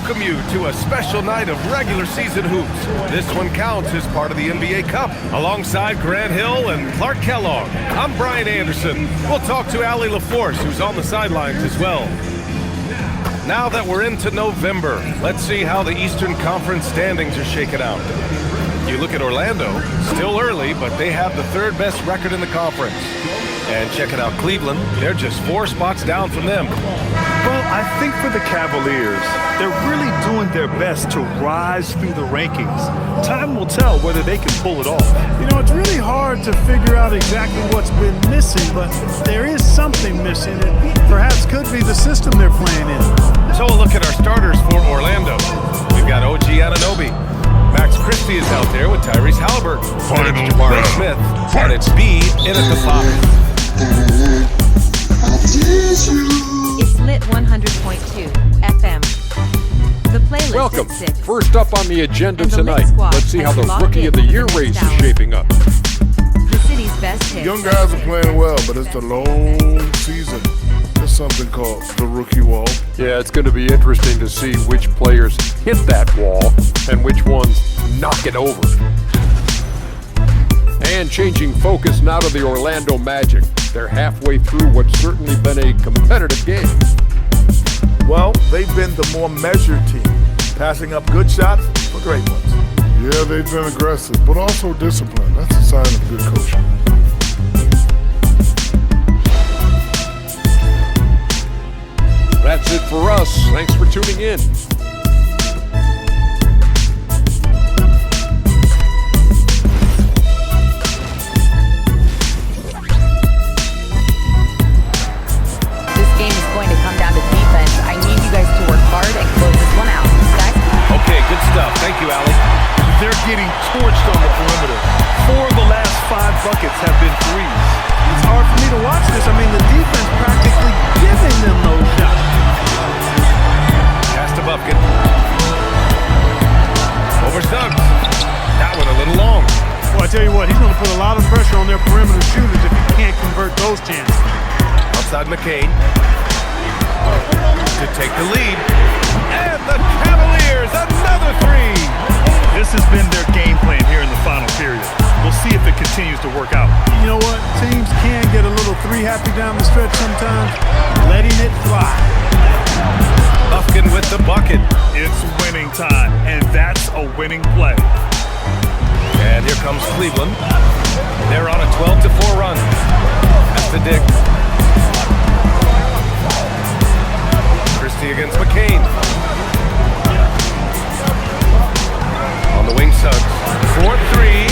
welcome you to a special night of regular season hoops. This one counts as part of the NBA Cup. Alongside Grant Hill and Clark Kellogg, I'm Brian Anderson. We'll talk to Allie LaForce, who's on the sidelines as well. Now that we're into November, let's see how the Eastern Conference standings are shaking out. You look at Orlando, still early, but they have the third best record in the conference. And check it out, Cleveland, they're just 4 spots down from them. Well, I think for the Cavaliers, they're really doing their best to rise through the rankings. Time will tell whether they can pull it off. You know, it's really hard to figure out exactly what's been missing, but there is something missing. It perhaps could be the system they're playing in. So we'll look at our starters for Orlando. We've got OG Anunoby. Max Christie is out there with Tyrese Halliburton. And it's Jabari Smith. And it's B in at the 5. It's lit 100.2 FM. The playlist Welcome. is 6. First up on the agenda And the tonight, Lit Squad let's see how has the locked Rookie in of the for the Year next race is hour. shaping up. The city's best hits. Young guys are playing well, but it's the long season. There's something called the rookie wall. Yeah, it's going to be interesting to see which players hit that wall and which ones knock it over. And changing focus now to the Orlando Magic. They're halfway through what's certainly been a competitive game. Well, they've been the more measured team, passing up good shots for great ones. Yeah, they've been aggressive, but also disciplined. That's a sign of good coaching. That's it for us. Thanks for tuning in. This game is going to come down to defense. I need you guys to work hard and close this one out. Guys? Okay, good stuff. Thank you, Allie. They're getting torched on the perimeter. 4 of the last 5 buckets have been threes. It's hard for me to watch this. I mean, the defense practically giving them those shots. Pass to Bufkin. Over Suggs. That one a little long. Well, I tell you what, he's going to put a lot of pressure on their perimeter shooters if he can't convert those chances. Outside McCain. To take the lead. And the Cavaliers, another 3. This has been their game plan here in the final period. We'll see if it continues to work out. You know what? Teams can get a little 3-happy down the stretch sometimes. Letting it fly. Bufkin with the bucket. It's winning time, and that's a winning play. And here comes Cleveland. They're on a 12-4 run. That's the Dick. Christie against McCain. On the wing, Suggs. 4-3.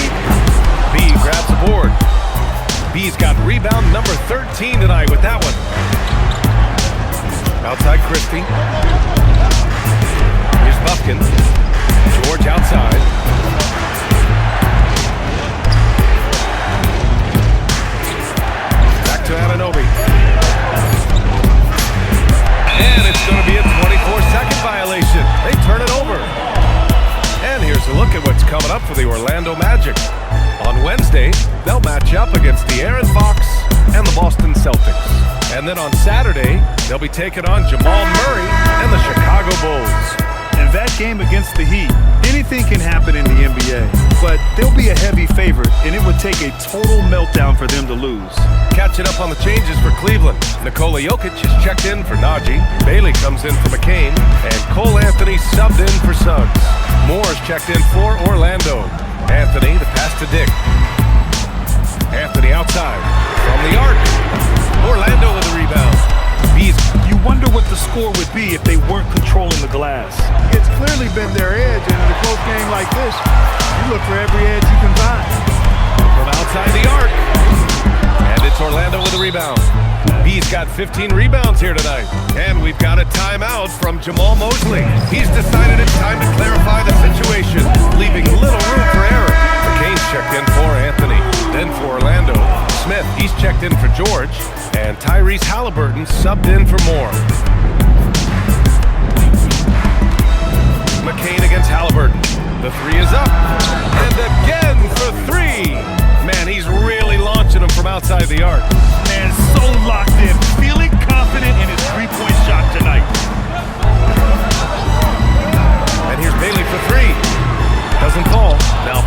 B grabs the board. B's got rebound number 13 tonight with that one. Outside Christie. Here's Bufkin. George outside. Back to Anunoby. And it's going to be a 24-second violation. They turn it over. And here's a look at what's coming up for the Orlando Magic. On Wednesday, they'll match up against the Aaron Fox and the Boston Celtics. And then on Saturday, they'll be taking on Jamal Murray and the Chicago Bulls. In that game against the Heat, anything can happen in the NBA, but they'll be a heavy favorite, and it would take a total meltdown for them to lose. Catching up on the changes for Cleveland. Nikola Jokic is checked in for Najee. Bailey comes in for McCain. And Cole Anthony subbed in for Suggs. Moore's checked in for Orlando. Anthony, the pass to Dick. Anthony outside. From the arc. Orlando with the rebound. Bees. You wonder what the score would be if they weren't controlling the glass. It's clearly been their edge, and in a close game like this, you look for every edge you can find. From outside the arc. And it's Orlando with a rebound. B's got 15 rebounds here tonight. And we've got a timeout from Jamal Mosley. He's decided it's time to clarify the situation, leaving little room for error. McCain's checked in for Anthony. Then for Orlando, Smith, he's checked in for George. And Tyrese Halliburton subbed in for Moore. McCain against Halliburton. The 3 is up. And again for 3. Man, he's really launching them from outside the arc. And so locked in, feeling confident in his three-point shot tonight.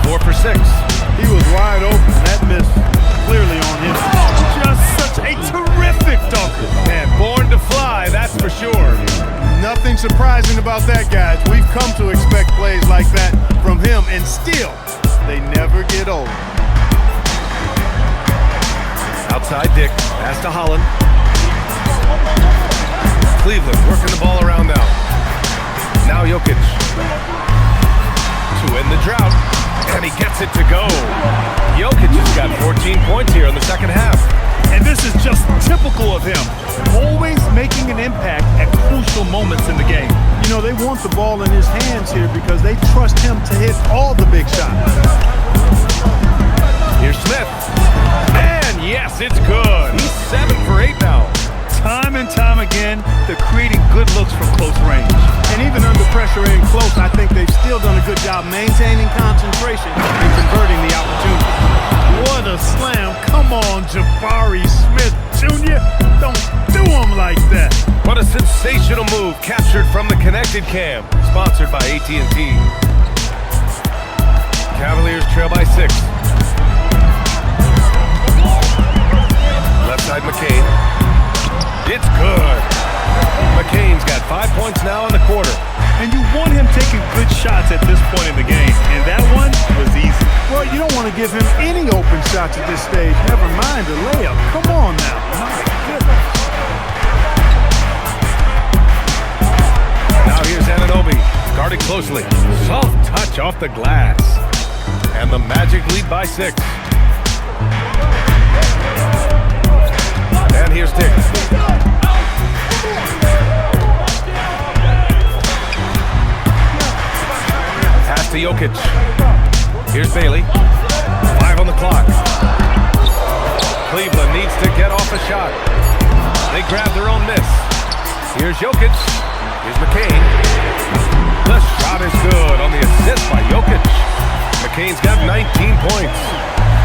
4 for 6. He was wide open. That miss clearly on him. Just such a terrific dunker. And born to fly, that's for sure. Nothing surprising about that, guys. We've come to expect plays like that from him, and still, they never get old. Outside Dick, pass to Holland. Cleveland working the ball around now. Now Jokic. To end the drought, and he gets it to go. Jokic has got 14 points here in the second half. And this is just typical of him, always making an impact at crucial moments in the game. You know, they want the ball in his hands here because they trust him to hit all the big shots. Here's Smith. And yes, it's good. He's 7 for 8 now. Time and time again, they're creating good looks from close range. And even under pressure and close, I think they've still done a good job maintaining concentration and converting the opportunity. What a slam. Come on, Jabari Smith Jr. Don't do him like that. What a sensational move captured from the connected cam. Sponsored by AT&T. Cavaliers trail by 6. Left side McCain. It's good. McCain's got 5 points now in the quarter. And you want him taking good shots at this point in the game, and that one was easy. Well, you don't want to give him any open shots at this stage. Never mind a layup. Come on now. My goodness. Now here's Anunoby, guarded closely. Soft touch off the glass. And the Magic lead by 6. And here's Dick. Pass to Jokic. Here's Bailey. 5 on the clock. Cleveland needs to get off a shot. They grab their own miss. Here's Jokic. Here's McCain. The shot is good on the assist by Jokic. McCain's got 19 points.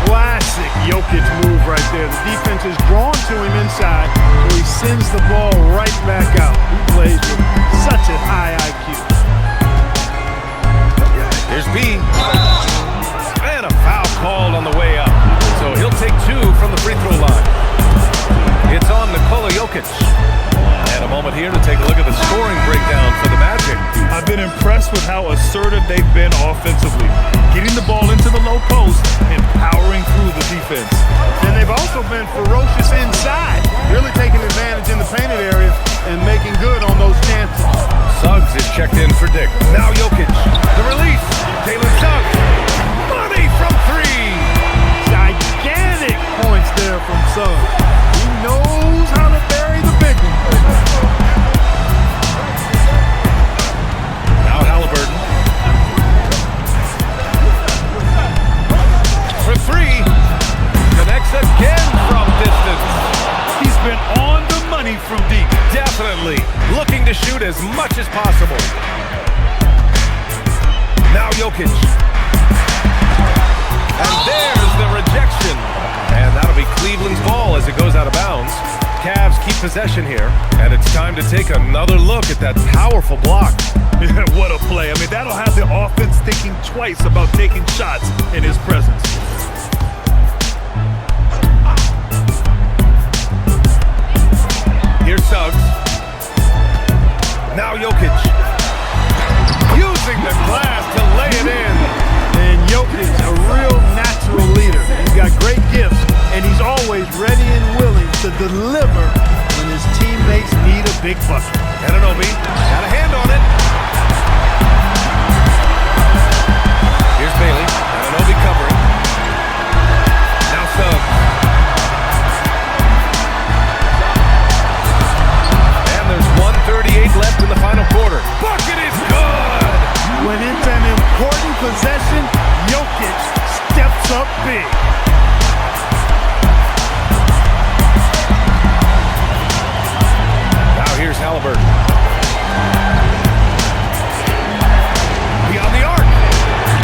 Classic Jokic move right there. The defense is drawn to him inside, so he sends the ball right back out. He plays with such a high IQ. Here's B. And a foul called on the way up. So he'll take 2 from the free throw line. It's on Nikola Jokic. And a moment here to take a look at the scoring breakdown for the Magic. I've been impressed with how assertive they've been offensively, getting the ball into the low post and powering through the defense. And they've also been ferocious inside, really taking advantage in the painted area and making good on those chances. Suggs is checked in for Dick. Now Jokic. The release. Taylor Suggs. Money from 3. Gigantic points there from Suggs. He knows how to bury the big one. Now Halliburton. For 3. Connects again from distance. He's been on the money from deep. Definitely looking to shoot as much as possible. Now Jokic. And there's the rejection. And that'll be Cleveland's ball as it goes out of bounds. Cavs keep possession here, and it's time to take another look at that powerful block. What a play. I mean, that'll have the offense thinking twice about taking shots in his presence. Here's Suggs. Now Jokic. Using the glass to lay it in. And Jokic, a real natural leader. He's got great gifts, and he's always ready and willing to deliver when his teammates need a big bucket. Anunoby got a hand on it. Here's Bailey. Anunoby covering. Now Suggs. And there's 1:38 left in the final quarter. Bucket is good! When it's an important possession, Jokic steps up big. Now here's Halliburton. Beyond the arc.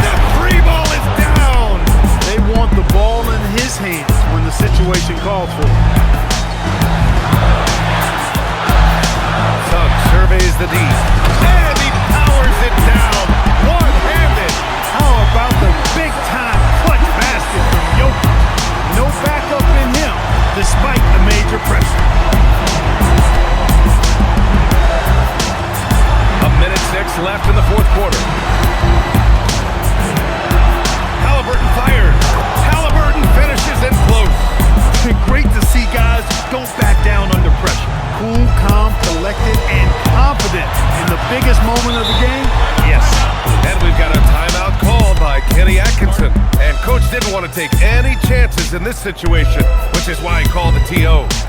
The 3 ball is down. They want the ball in his hands when the situation calls for it. Suggs surveys the D. And he powers it down. One-handed. How about the big time keys in this situation, which is why he called the TO.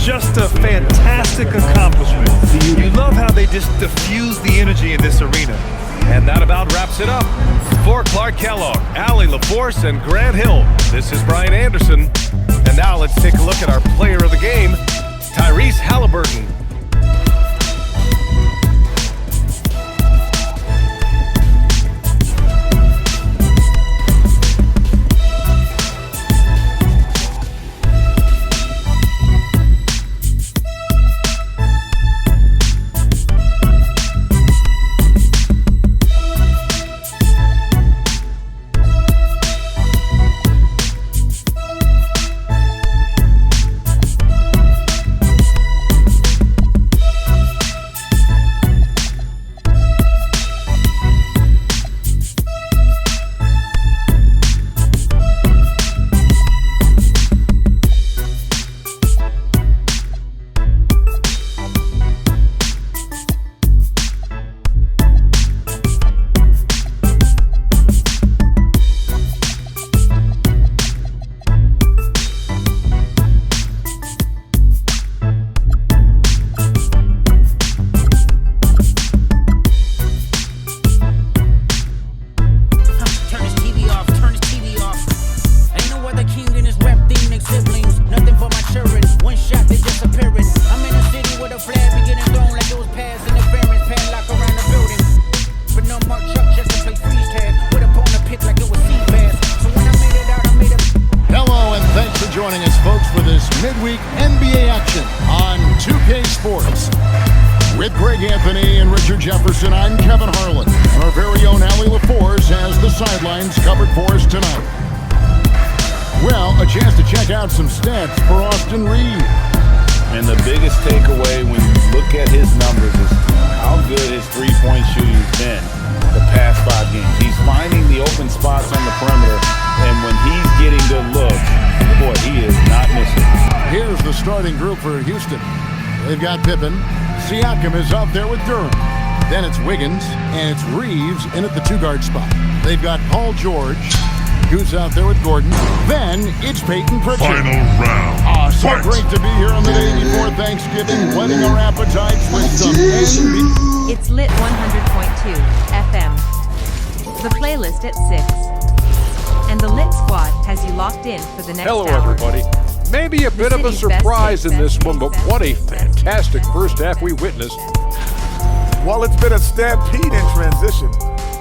Just a fantastic accomplishment. You love how they just diffuse the energy in this arena. And that about wraps it up. For Clark Kellogg, Allie LaForce, and Grant Hill, this is Brian Anderson. And now let's take a look at our player of the game, Tyrese Halliburton. midweek NBA action on 2K Sports. With Greg Anthony and Richard Jefferson, I'm Kevin Harlan. And our very own Allie LaForce has the sidelines covered for us tonight. Well, a chance to check out some stats for Austin Reed. And the biggest takeaway when you look at his numbers is how good his three-point shooting has been the past 5 games. He's finding the open spots on the perimeter, and when he's getting starting group for Houston. They've got Pippen. Siakam is out there with Durham. Then it's Wiggins, and it's Reeves in at the two-guard spot. They've got Paul George, who's out there with Gordon. Then it's Peyton Pritchard. Final round. So great to be here on the day before Thanksgiving, whetting our appetites with some NBA. It's lit 100.2 FM. The playlist at 6. And the Lit Squad has you locked in for the next Hello, hour. everybody. Maybe a bit of a surprise in this one, but what a fantastic first half we witnessed. Well, it's been a stampede in transition.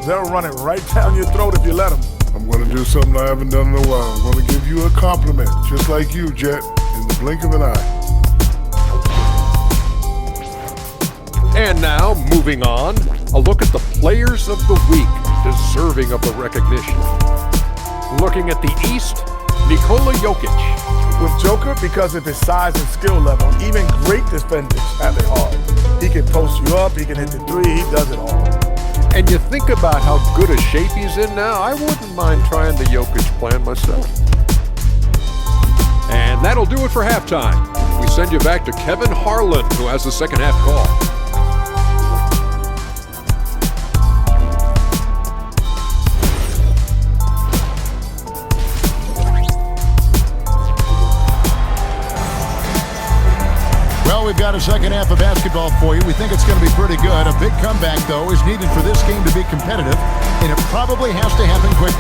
They'll run it right down your throat if you let them. I'm going to do something I haven't done in a while. I'm going to give you a compliment, just like you, Jet, in the blink of an eye. And now, moving on, a look at the players of the week deserving of the recognition. Looking at the East, Nikola Jokic. With Joker, because of his size and skill level, even great defenders have it hard. He can post you up, he can hit the three, he does it all. And you think about how good a shape he's in now, I wouldn't mind trying the Jokic plan myself. And that'll do it for halftime. We send you back to Kevin Harlan, who has the second half call. We've got a second half of basketball for you. We think it's going to be pretty good. A big comeback, though, is needed for this game to be competitive, and it probably has to happen quickly.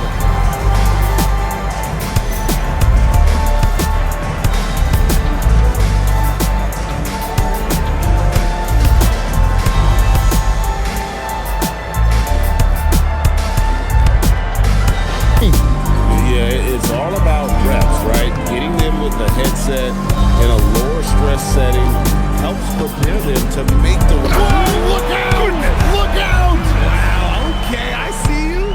Yeah, it's all about reps, right? Getting them with the headset in a lower stress setting helps prepare them to make the Look out! Look out! Wow, okay, I see you.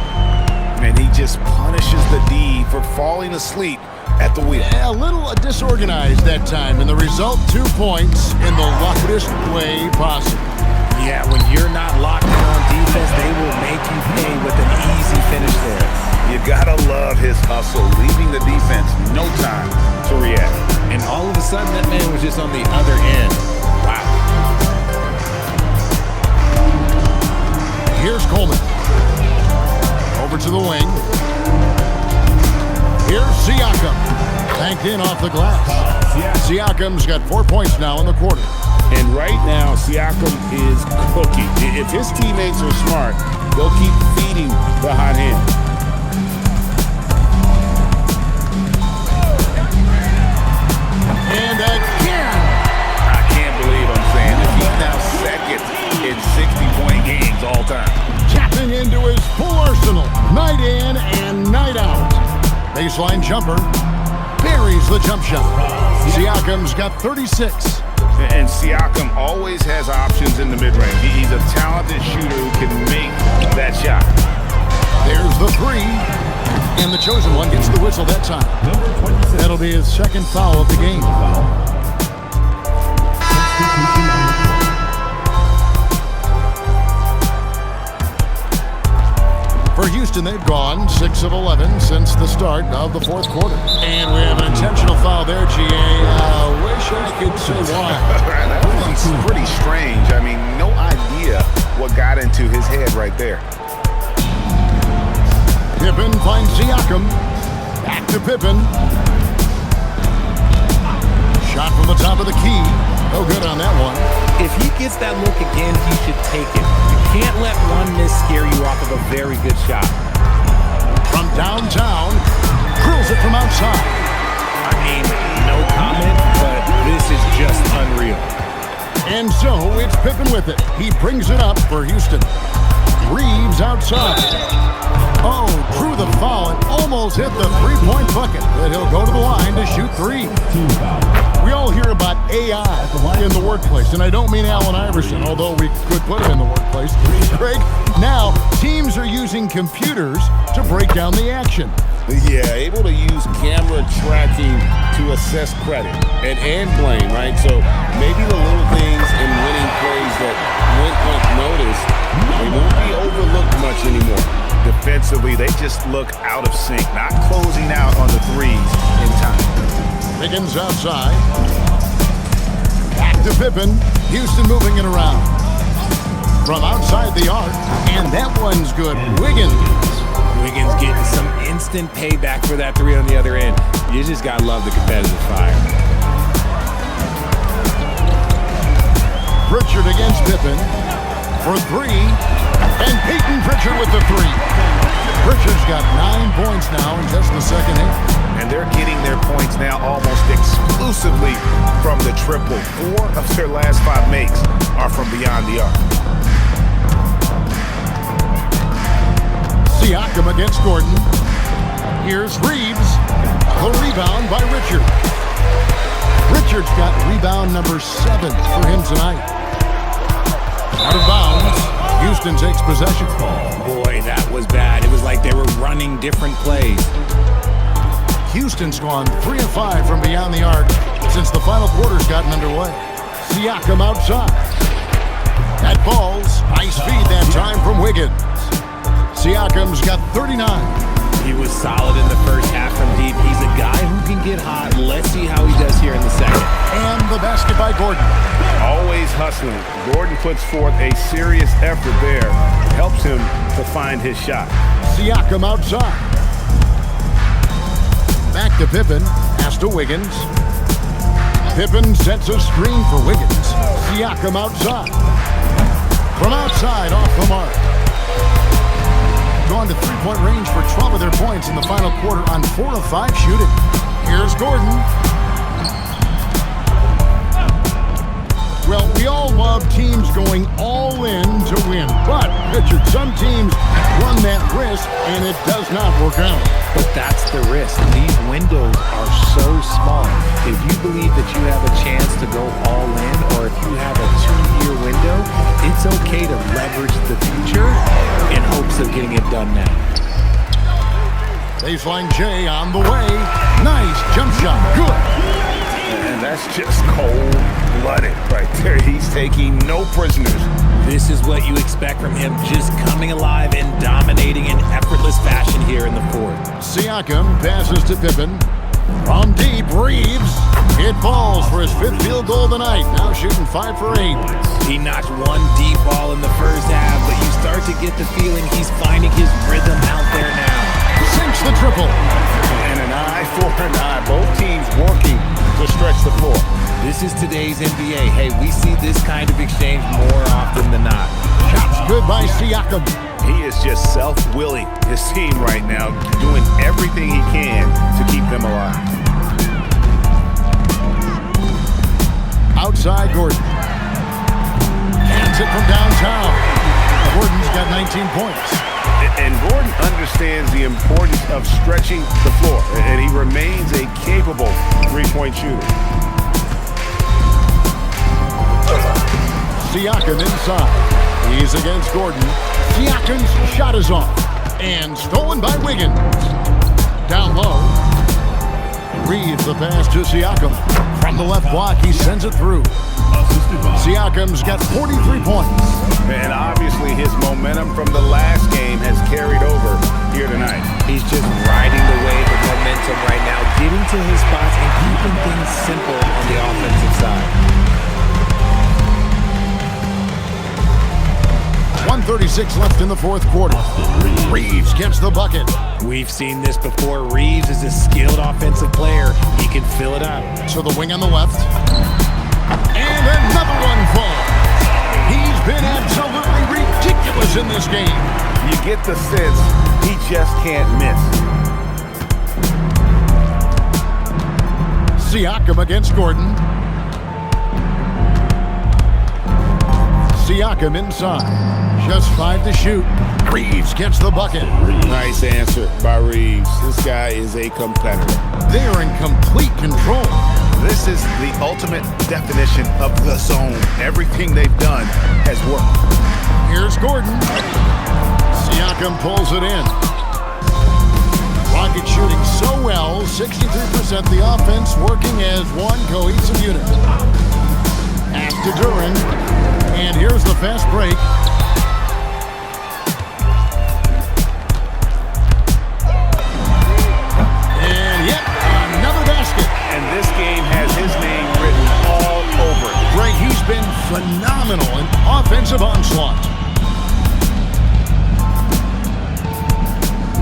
And he just punishes the D for falling asleep at the wheel. A little disorganized that time, and the result, 2 points in the loudest way possible. Yeah, when you're not locked in on defense, they will make you pay with an easy finish there. You gotta love his hustle, leaving the defense no time to react. And all of a sudden, that man was just on the other end. Wow. Here's Coleman. Over to the wing. Here's Siakam. Banked in off the glass. Siakam's got 4 points now in the quarter. And right now, Siakam is cooking. If his teammates are smart, they'll keep feeding the hot hand. And again! I can't believe I'm saying this. He's now second in 60-point games all time. Tapping into his full arsenal. Night in and night out. Baseline jumper. Buries the jump shot. Siakam's got 36. And Siakam always has options in the mid-range. He's a talented shooter who can make that shot. There's the three. And the chosen one gets the whistle that time. That'll be his second foul of the game. For Houston, they've gone 6 of 11 since the start of the fourth quarter. And we have an intentional foul there, GA. Wish I could say why. That was pretty strange. I mean, no idea what got into his head right there. Pippen finds Siakam. Back to Pippen. Shot from the top of the key. No good on that one. If he gets that look again, he should take it. You can't let one miss scare you off of a very good shot. From downtown, drills it from outside. I mean, no comment, but this is just unreal. And so it's Pippen with it. He brings it up for Houston. Reeves outside. Oh, drew the foul and almost hit the three-point bucket. But he'll go to the line to shoot three. We all hear about AI in the workplace, and I don't mean Allen Iverson, although we could put him in the workplace. Greg, now teams are using computers to break down the action. Yeah, able to use camera tracking to assess credit and blame, right? So maybe the little things in winning plays that went unnoticed, they won't be overlooked much anymore. Defensively, they just look out of sync, not closing out on the threes in time. Wiggins outside. Back to Pippen. Houston moving it around. From outside the arc, and that one's good. Wiggins getting some instant payback for that three on the other end. You just gotta love the competitive fire. Pritchard against Pippen for three, and Peyton Pritchard with the three. Pritchard's got 9 points now in just the second half. And they're getting their points now almost exclusively from the triple. 4 of their last 5 makes are from beyond the arc. Siakam against Gordon. Here's Reeves. The rebound by Richard. Richard's got rebound number 7 for him tonight. Out of bounds. Houston takes possession. Boy, that was bad. It was like they were running different plays. Houston's gone 3 of 5 from beyond the arc since the final quarter's gotten underway. Siakam outside. That ball's high speed that time from Wiggins. Siakam's got 39. He was solid in the first half from deep. He's a guy who can get hot. Let's see how he does here in the second. And the basket by Gordon. Always hustling. Gordon puts forth a serious effort there. Helps him to find his shot. Siakam outside. Back to Pippen. Pass to Wiggins. Pippen sets a screen for Wiggins. Siakam outside. From outside, off the mark. Gone to three-point range for 12 of their points in the final quarter on 4 of 5 shooting. Here's Gordon. Well, we all love teams going all in to win. But, Richard, some teams run that risk, and it does not work out. But that's the risk. These windows are so small. If you believe that you have a chance to go all in, or if you have a 2-year window, it's okay to leverage the future in hopes of getting it done now. Baseline J on the way. Nice jump shot. Good. And that's just cold-blooded right there. He's taking no prisoners. This is what you expect from him, just coming alive and dominating in effortless fashion here in the fourth. Siakam passes to Pippen. From deep, Reeves. It falls for his 5th field goal of the night. Now shooting 5 for 8. He knocked one deep ball in the first half, but you start to get the feeling he's finding his rhythm out there now. Sinks the triple. And an eye for an eye. Both teams working to stretch the floor. This is today's NBA. Hey, we see this kind of exchange more often than not. Shots good by Siakam. He is just self-willing his team right now, doing everything he can to keep them alive. Outside Gordon. Hands it from downtown. Gordon's got 19 points. And Gordon understands the importance of stretching the floor, and he remains a capable three-point shooter. Siakam inside. He's against Gordon. Siakam's shot is off. And stolen by Wiggins. Down low. Reeves the pass to Siakam. From the left block, he sends it through. Siakam's got 43 points. And obviously his momentum from the last game has carried over here tonight. He's just riding the wave of momentum right now, getting to his spots and keeping things simple on the offensive side. 1:36 left in the fourth quarter. Reeves gets the bucket. We've seen this before. Reeves is a skilled offensive player. He can fill it up. To the wing on the left. And another one falls. He's been absolutely ridiculous in this game. You get the sense he just can't miss. Siakam against Gordon. Siakam inside. Just 5 to shoot. Reeves gets the bucket. Nice answer by Reeves. This guy is a competitor. They are in complete control. This is the ultimate definition of the zone. Everything they've done has worked. Here's Gordon. Siakam pulls it in. Rocket shooting so well, 63%. The offense working as one cohesive unit. Pass to Duran. And here's the fast break. And yet another basket. And this game has his name written all over it. SWAT.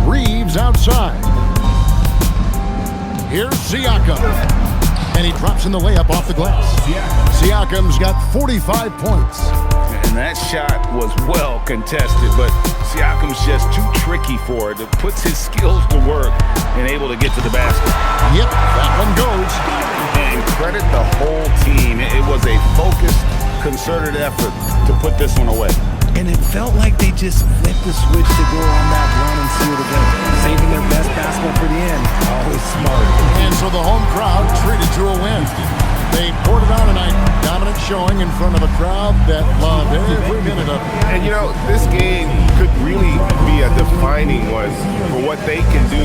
Reeves outside. Here's Siakam. And he drops in the layup off the glass. Siakam's got 45 points. And that shot was well contested, but Siakam's just too tricky for it. It puts his skills to work and able to get to the basket. Yep, that one goes. And credit the whole team. It was a focused, concerted effort to put this one away. And it felt like they just flipped the switch to go on that run and seal the game, saving their best basketball for the end. Always smart. And so the home crowd treated to a win. They poured it on tonight. Dominant showing in front of a crowd that loved every minute of it. And you know, this game could really be a defining one for what they can do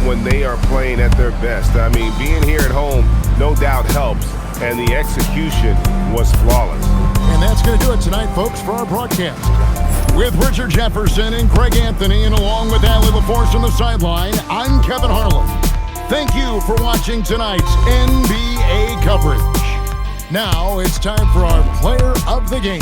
when they are playing at their best. I mean, being here at home no doubt helps, and the execution was flawless. And that's going to do it tonight, folks, for our broadcast. With Richard Jefferson and Greg Anthony, and along with Allie LaForce on the sideline, I'm Kevin Harlan. Thank you for watching tonight's NBA coverage. Now it's time for our player of the game.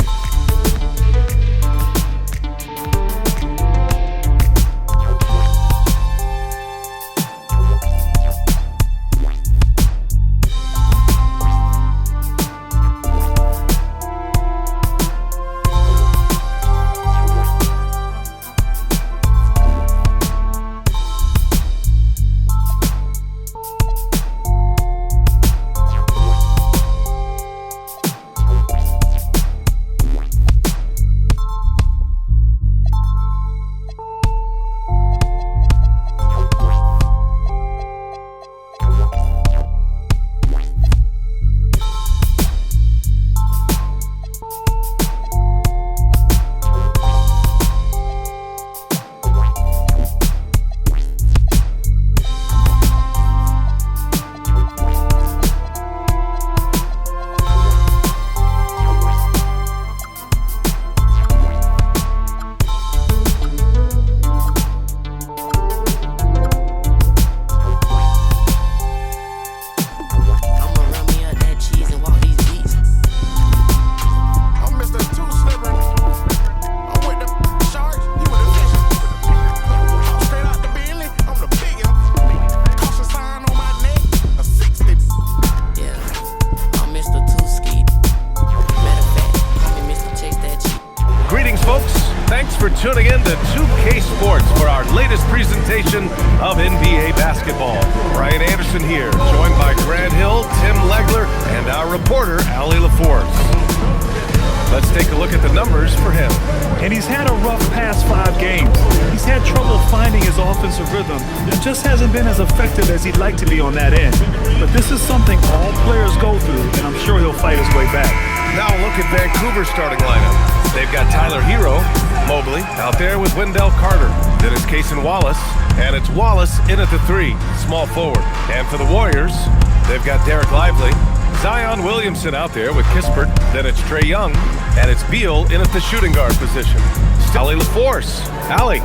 Tuning in to 2K Sports for our latest presentation of NBA basketball. Brian Anderson here, joined by Grant Hill, Tim Legler, and our reporter, Allie LaForce. Let's take a look at the numbers for him. And he's had a rough past 5 games. He's had trouble finding his offensive rhythm and just hasn't been as effective as he'd like to be on that end. But this is something all players go through, and I'm sure he'll fight his way back. Now look at Vancouver's starting lineup. They've got Tyler Hero, Mobley, out there with Wendell Carter. Then it's Cason Wallace, and it's Wallace in at the 3, small forward. And for the Warriors, they've got Derek Lively, Zion Williamson out there with Kispert. Then it's Trae Young, and it's Beal in at the shooting guard position. Allie LaForce. Allie.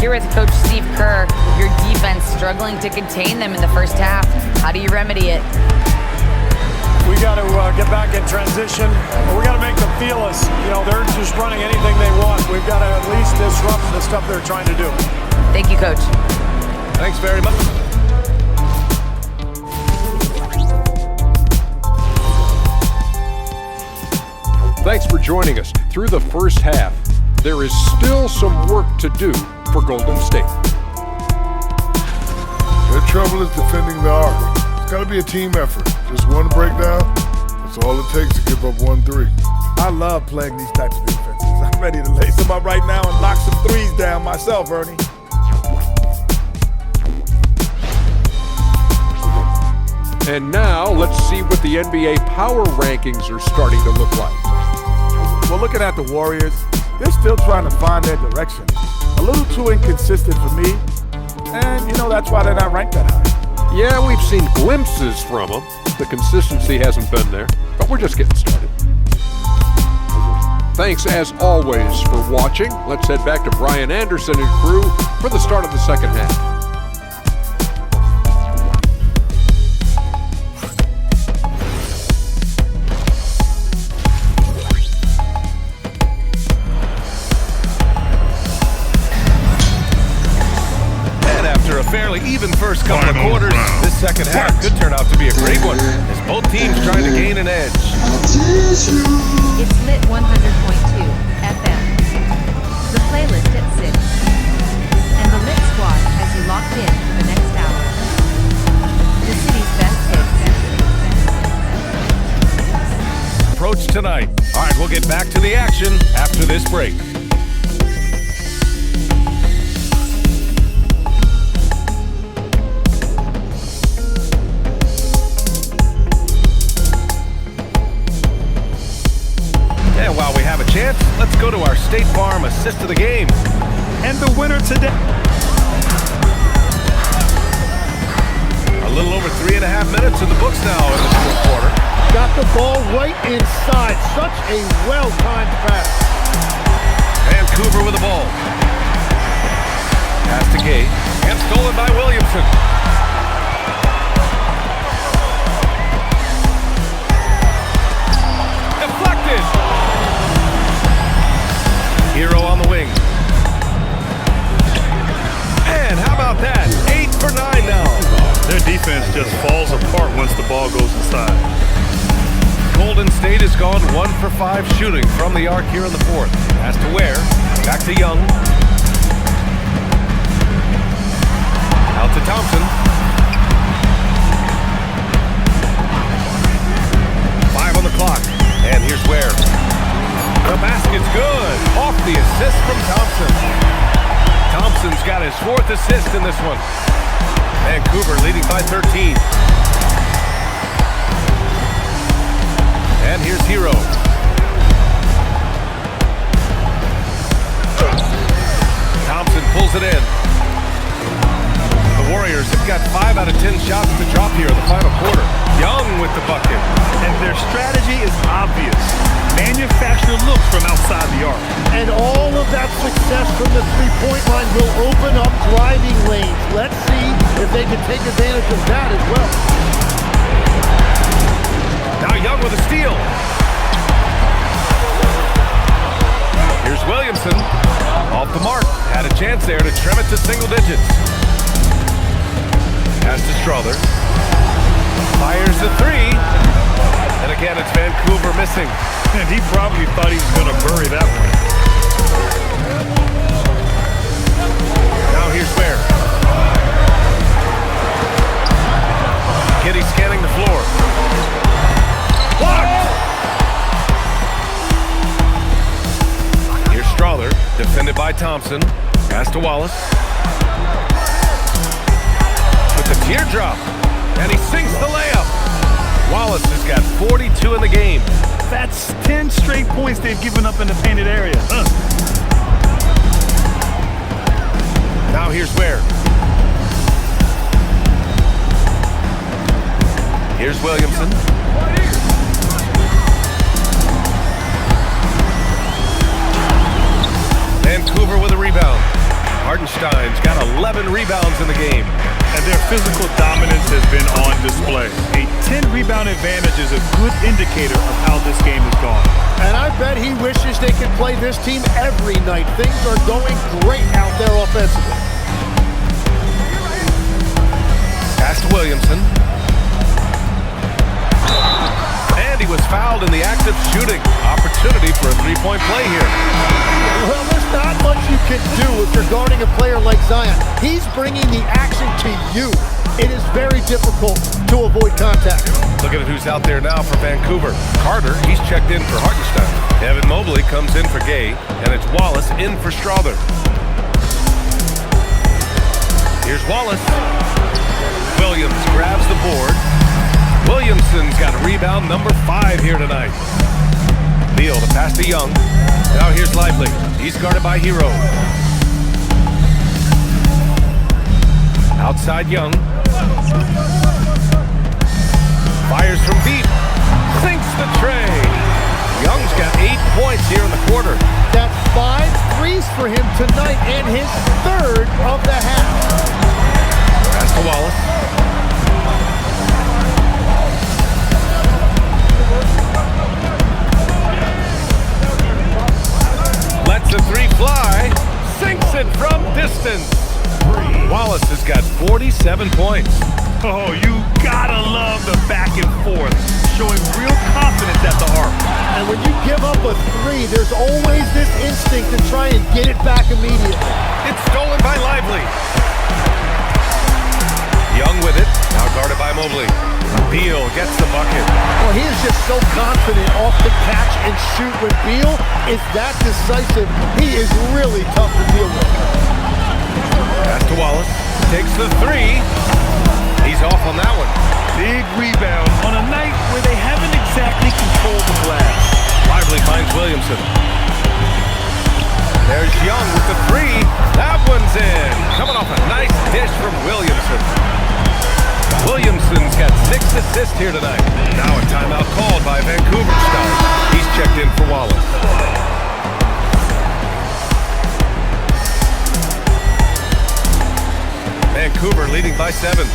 Here with Coach Steve Kerr, your defense struggling to contain them in the first half. How do you remedy it? We got to get back in transition. We got to make them feel us. You know, they're just running anything they want. We've got to at least disrupt the stuff they're trying to do. Thank you, Coach. Thanks very much. Thanks for joining us. Through the first half, there is still some work to do for Golden State. Their trouble is defending the arc. It's got to be a team effort. Just one breakdown, that's all it takes to give up 1-3. I love playing these types of defenses. I'm ready to lace them up right now and knock some threes down myself, Ernie. And now, let's see what the NBA power rankings are starting to look like. Well, looking at the Warriors, they're still trying to find their direction. A little too inconsistent for me, and you know that's why they're not ranked that high. Yeah, we've seen glimpses from them. The consistency hasn't been there, but we're just getting started. Thanks, as always, for watching. Let's head back to Brian Anderson and crew for the start of the second half. fairly even first couple of quarters, this second half could turn out to be a great one as both teams trying to gain an edge. It's lit 100.2 FM. The playlist at 6. And the lit squad has you locked in for the next hour. The city's best hits. Approach tonight. All right, we'll get back to the action after this break. And while we have a chance, let's go to our State Farm assist of the game. And the winner today. A little over 3.5 minutes in the books now in this fourth quarter. Got the ball right inside. Such a well-timed pass. Vancouver with the ball. Pass to Gay. And stolen by Williamson. Deflected. Hero on the wing. And how about that? 8 for 9 now. Their defense just falls apart once the ball goes inside. Golden State has gone 1 for 5 shooting from the arc here in the fourth. Pass to Ware. Back to Young. Out to Thompson. 5 on the clock. And here's Ware. The basket's good. Off the assist from Thompson. Thompson's got his 4th assist in this one. Vancouver leading by 13. And here's Hero. Thompson pulls it in. The Warriors have got 5 out of 10 shots to drop here in the final quarter. Young with the bucket. And their strategy is obvious. Manufacture looks from outside the arc. And all of that success from the three-point line will open up driving lanes. Let's see if they can take advantage of that as well. Now Young with a steal. Here's Williamson. Off the mark. Had a chance there to trim it to single digits. Pass to Strother. Fires the 3. And again, it's Vancouver missing. And he probably thought he was going to bury that one. Now here's Ware. Kitty scanning the floor. Blocked! Here's Strother, defended by Thompson. Pass to Wallace. With the teardrop. And he sinks the layup. Wallace has got 42 in the game. That's 10 straight points they've given up in the painted area. Now here's Ware. Here's Williamson. Vancouver with a rebound. Hartenstein's got 11 rebounds in the game. And their physical dominance has been on display. A 10-rebound advantage is a good indicator of how this game has gone. And I bet he wishes they could play this team every night. Things are going great out there offensively. Pass to Williamson. And he was fouled in the act of shooting. Opportunity for a three-point play here. Well, there's not much you can do if you're guarding a player like Zion. He's bringing the action to you. It is very difficult to avoid contact. Looking at who's out there now for Vancouver. Carter, he's checked in for Hartenstein. Evan Mobley comes in for Gay, and it's Wallace in for Strother. Here's Wallace. Williams grabs the board. Williamson's got rebound number 5 here tonight. Beal to pass to Young. Now here's Lively. He's guarded by Hero. Outside Young. Fires from deep. Sinks the tray. Young's got 8 points here in the quarter. That's 5 threes for him tonight and his 3rd of the half. Pass to Wallace. Lets the 3 fly. Sinks it from distance. Wallace has got 47 points. Oh, you gotta love the back and forth, showing real confidence at the arc. And when you give up a three, there's always this instinct to try and get it back immediately. It's stolen by Lively. Young with it, now guarded by Mobley. Beal gets the bucket. Well, he is just so confident off the catch and shoot. When Beal is that decisive, he is really tough to deal with. Pass to Wallace, takes the three. He's off on that one. Big rebound on a night where they haven't exactly controlled the glass. Lively finds Williamson. There's Young with the three. That one's in. Coming off a nice dish from Williamson. Williamson's got 6 assists here tonight. Now a timeout called by Vancouver star. He's checked in for Wallace. Vancouver leading by 7.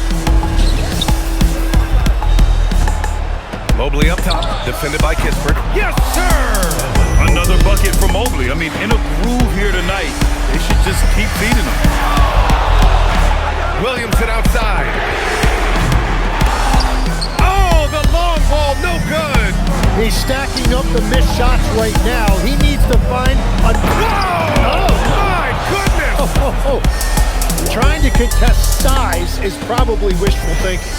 Mobley up top, defended by Kispert. Yes, sir! Another bucket for Mobley. I mean, in a groove here tonight. They should just keep feeding him. Williamson outside. Oh, the long ball, no good. He's stacking up the missed shots right now. He needs to find a... Whoa! Oh, my goodness! Trying to contest size is probably wishful thinking.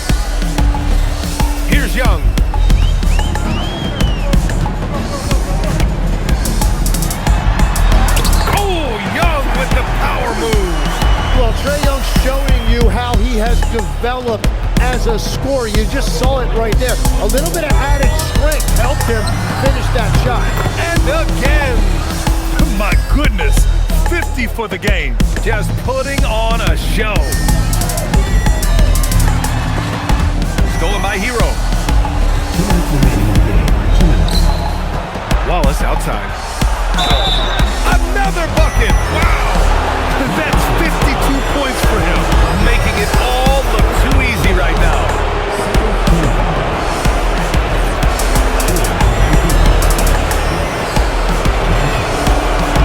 Here's Young. Young with the power move. Well, Trae Young's showing you how he has developed as a scorer. You just saw it right there. A little bit of added strength helped him finish that shot. And again. My goodness, 50 for the game. Just putting on a show. Stolen by Hero. 2 minutes remaining in the game. 2 minutes. Wallace outside. Another bucket! Wow! That's 52 points for him. Making it all look too easy right now.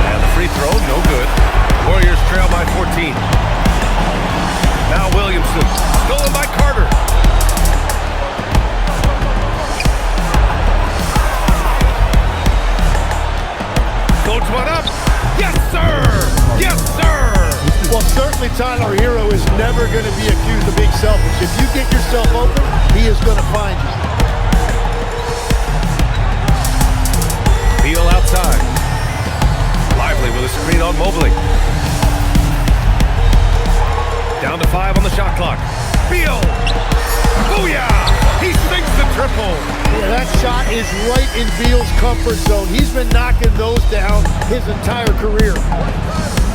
And the free throw, no good. Warriors trail by 14. Now Williamson, stolen by Carter. Floats one up. Yes, sir! Yes, sir! Well, certainly Tyler Hero is never going to be accused of being selfish. If you get yourself open, he is going to find you. Beal outside. Lively with a screen on Mobley. Down to 5 on the shot clock. Beal! Booyah! He sinks the triple. Yeah, that shot is right in Beal's comfort zone. He's been knocking those down his entire career.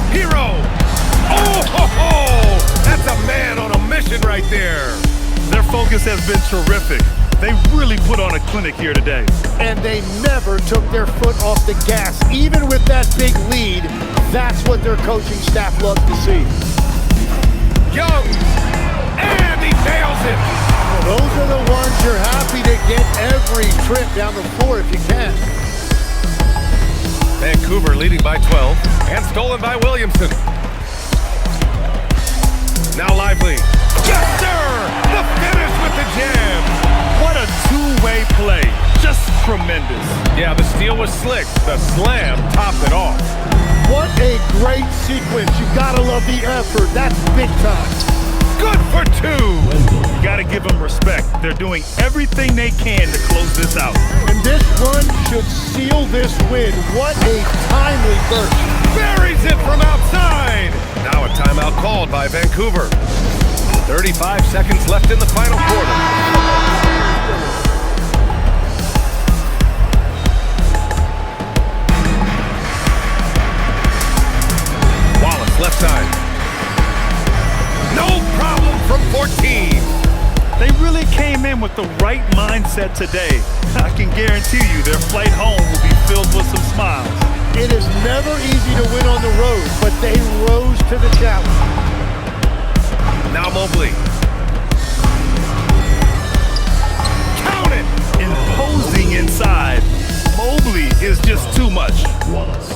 Hero! Oh, ho, ho! That's a man on a mission right there. Their focus has been terrific. They really put on a clinic here today. And they never took their foot off the gas. Even with that big lead, that's what their coaching staff loves to see. Young! And he nails it! Well, those are the ones you're happy to get every trip down the floor if you can. Vancouver leading by 12 and stolen by Williamson. Now Lively. Yes, sir! The finish with the jam! What a two-way play. Just tremendous. Yeah, the steal was slick. The slam topped it off. What a great sequence. You gotta love the effort. That's big time. Good for 2. You gotta give them respect. They're doing everything they can to close this out. And this run should seal this win. What a timely burst. Buries it from outside. Now a timeout called by Vancouver. 35 seconds left in the final quarter. Wallace left side. No problem from 14. They really came in with the right mindset today. I can guarantee you their flight home will be filled with some smiles. It is never easy to win on the road, but they rose to the challenge. Now Mobley. Count it! Imposing inside. Mobley is just too much. Wallace.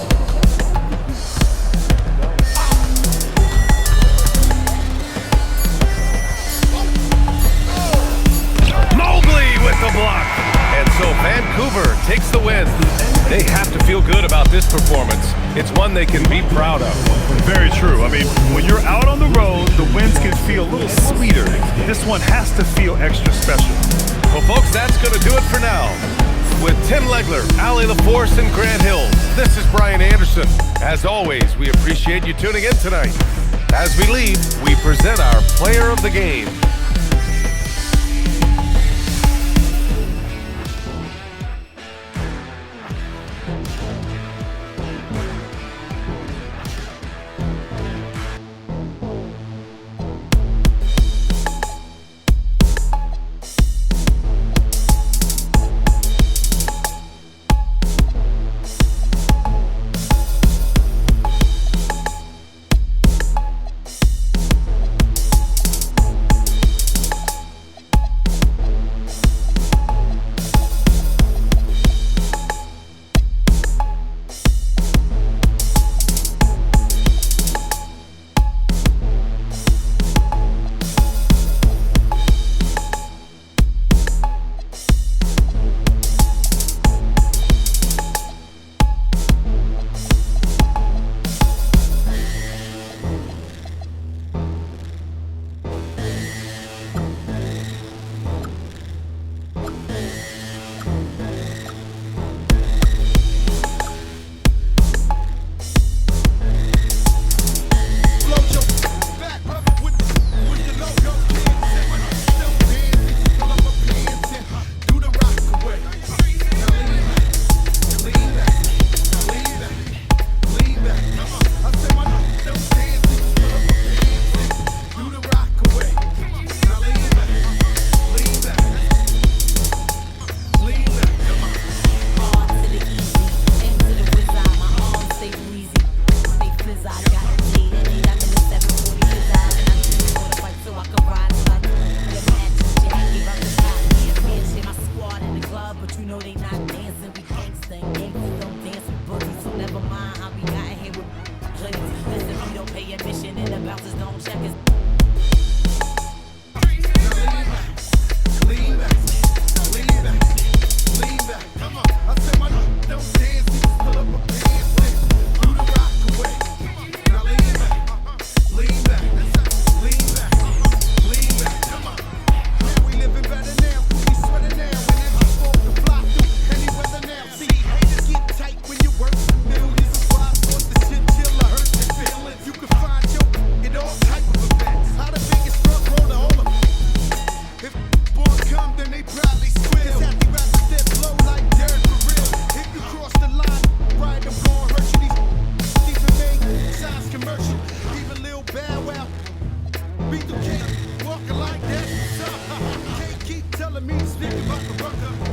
this performance, it's one they can be proud of. Very true. I mean, when you're out on the road, the wins can feel a little sweeter. This one has to feel extra special. Well, folks, that's going to do it for now. With Tim Legler, Allie LaForce, and Grant Hill, this is Brian Anderson. As always, we appreciate you tuning in tonight. As we leave, we present our player of the game. Walking like that, can't keep telling me to stick about the rucker.